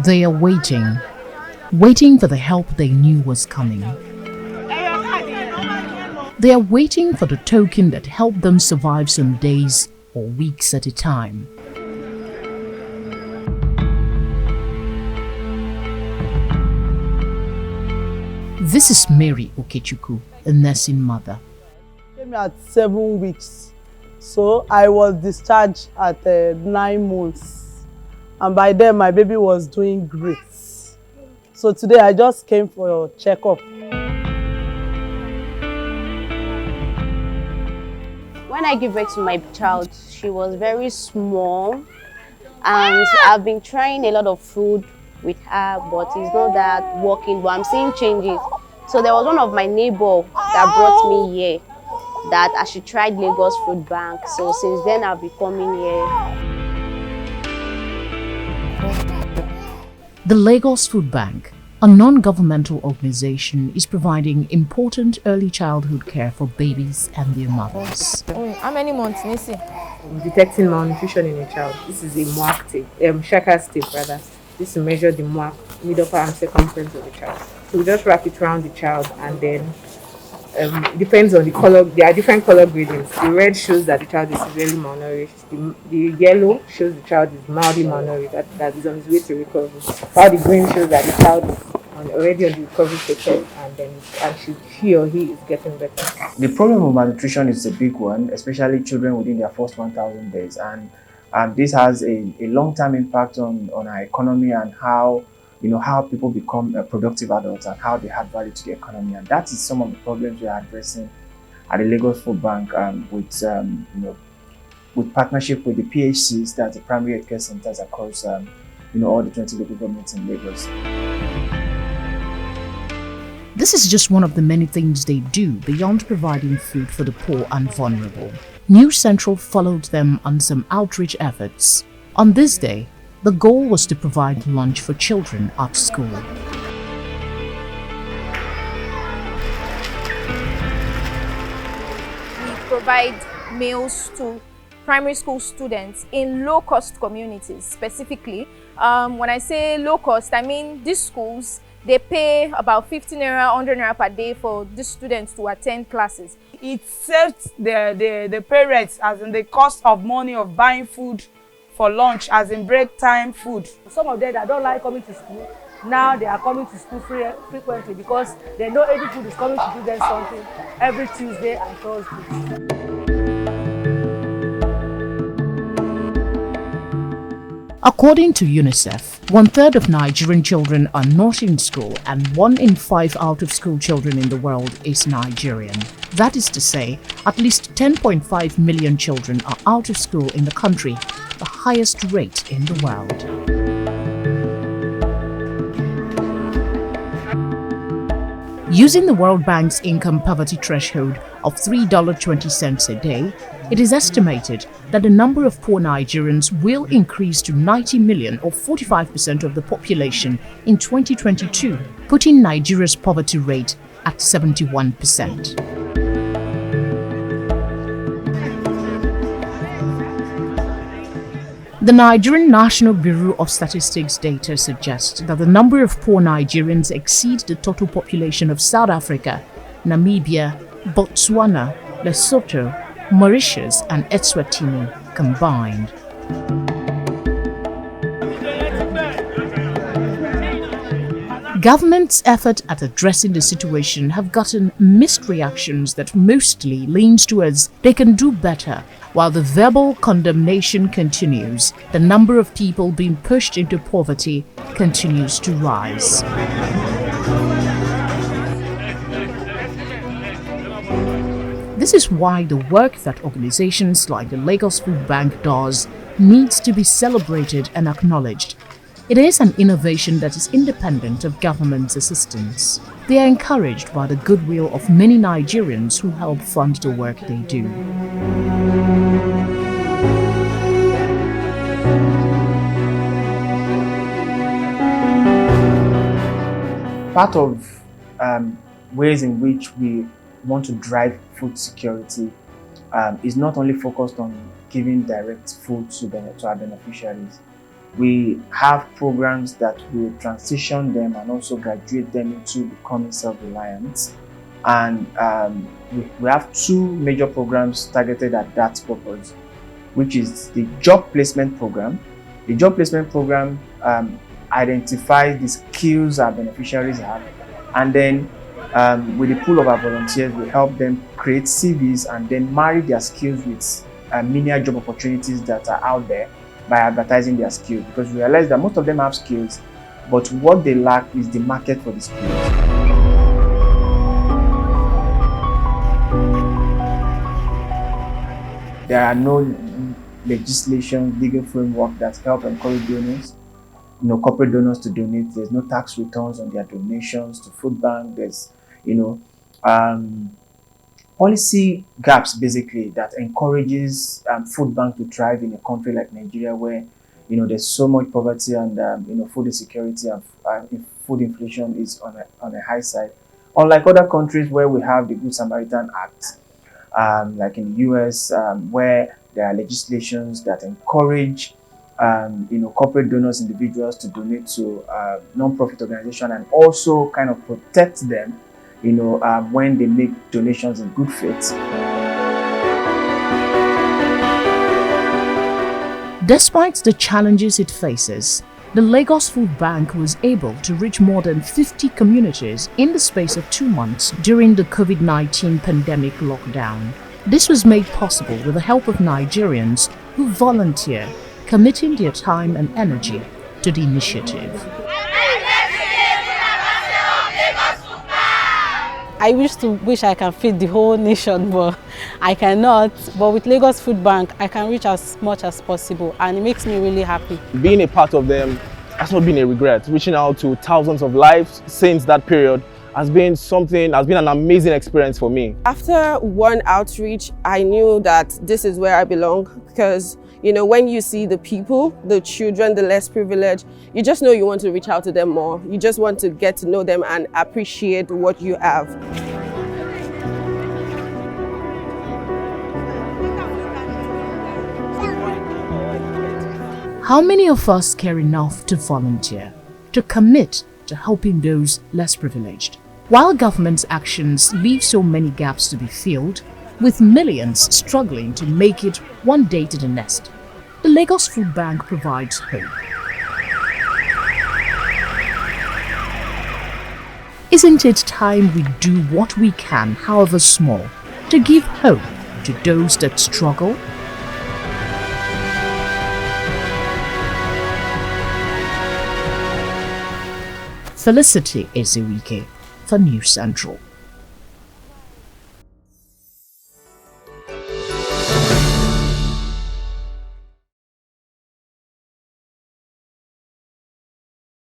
They are waiting for the help they knew was coming. They are waiting for the token that helped them survive some days or weeks at a time. This is Mary Okechukwu, a nursing mother. I came at 7 weeks, so I was discharged at 9 months, and by then my baby was doing great. So today I just came for a checkup. When I gave birth to my child, she was very small, and I've been trying a lot of food with her, but it's not that working, but I'm seeing changes. So there was one of my neighbors that brought me here that I should try Lagos Food Bank. So since then I've been coming here. The Lagos Food Bank, a non-governmental organization, is providing important early childhood care for babies and their mothers. How many months, Nisi? Detecting malnutrition in a child. This is a MUAC tape, Shaka's tape rather. This to measure the MUAC, mid upper arm circumference of the child. So we just wrap it around the child, and then depends on the color. There are different color gradients. The red shows that the child is severely malnourished. The yellow shows the child is mildly malnourished, that is on his way to recovery. While the green shows that the child is already on the recovery process, and he or he is getting better. The problem of malnutrition is a big one, especially children within their first 1,000 days, and this has a long-term impact on our economy and how people become productive adults and how they add value to the economy. And that is some of the problems we are addressing at the Lagos Food Bank with partnership with the PHCs, that's the primary healthcare centers across all the 20 local governments in Lagos. This is just one of the many things they do beyond providing food for the poor and vulnerable. New Central followed them on some outreach efforts. On this day, the goal was to provide lunch for children at school. We provide meals to primary school students in low-cost communities specifically. When I say low-cost, I mean these schools, they pay about 50 naira, 100 naira per day for these students to attend classes. It saves the parents as in the cost of money of buying food for lunch, as in break time food. Some of them that don't like coming to school, now they are coming to school frequently because they know any food is coming to do them something every Tuesday and Thursday. According to UNICEF, 1/3 of Nigerian children are not in school, and 1 in 5 out-of-school children in the world is Nigerian. That is to say, at least 10.5 million children are out of school in the country, the highest rate in the world. Using the World Bank's income poverty threshold of $3.20 a day, it is estimated that the number of poor Nigerians will increase to 90 million, or 45% of the population, in 2022, putting Nigeria's poverty rate at 71%. The Nigerian National Bureau of Statistics data suggests that the number of poor Nigerians exceeds the total population of South Africa, Namibia, Botswana, Lesotho, Mauritius and Eswatini combined. Government's efforts at addressing the situation have gotten mixed reactions that mostly leans towards they can do better. While the verbal condemnation continues, the number of people being pushed into poverty continues to rise. This is why the work that organizations like the Lagos Food Bank does needs to be celebrated and acknowledged. It is an innovation that is independent of government's assistance. They are encouraged by the goodwill of many Nigerians who help fund the work they do. part of ways in which we want to drive food security is not only focused on giving direct food to our beneficiaries. We have programs that will transition them and also graduate them into becoming self-reliant. And we have two major programs targeted at that purpose, which is the job placement program. The job placement program identifies the skills our beneficiaries have, and then with the pool of our volunteers, we help them create CVs and then marry their skills with menial job opportunities that are out there by advertising their skills, because we realize that most of them have skills, but what they lack is the market for the skills. There are no legislation, legal framework that help encourage donors, corporate donors to donate. There's no tax returns on their donations to food bank. There's, policy gaps basically that encourages food bank to thrive in a country like Nigeria, where there's so much poverty and food insecurity and food inflation is on a high side. Unlike other countries where we have the Good Samaritan Act, like in the US, where there are legislations that encourage corporate donors, individuals to donate to non-profit organizations and also kind of protect them when they make donations in good faith. Despite the challenges it faces, the Lagos Food Bank was able to reach more than 50 communities in the space of 2 months during the COVID-19 pandemic lockdown. This was made possible with the help of Nigerians who volunteer, committing their time and energy to the initiative. I wish I can feed the whole nation, but I cannot. But with Lagos Food Bank, I can reach as much as possible, and it makes me really happy. Being a part of them has not been a regret. Reaching out to thousands of lives since that period has been an amazing experience for me. After one outreach, I knew that this is where I belong, because when you see the people, the children, the less privileged, you just know you want to reach out to them more. You just want to get to know them and appreciate what you have. How many of us care enough to volunteer, to commit to helping those less privileged? While government's actions leave so many gaps to be filled, with millions struggling to make it one day to the nest, the Lagos Food Bank provides hope. Isn't it time we do what we can, however small, to give hope to those that struggle? Felicity Eziwike for News Central.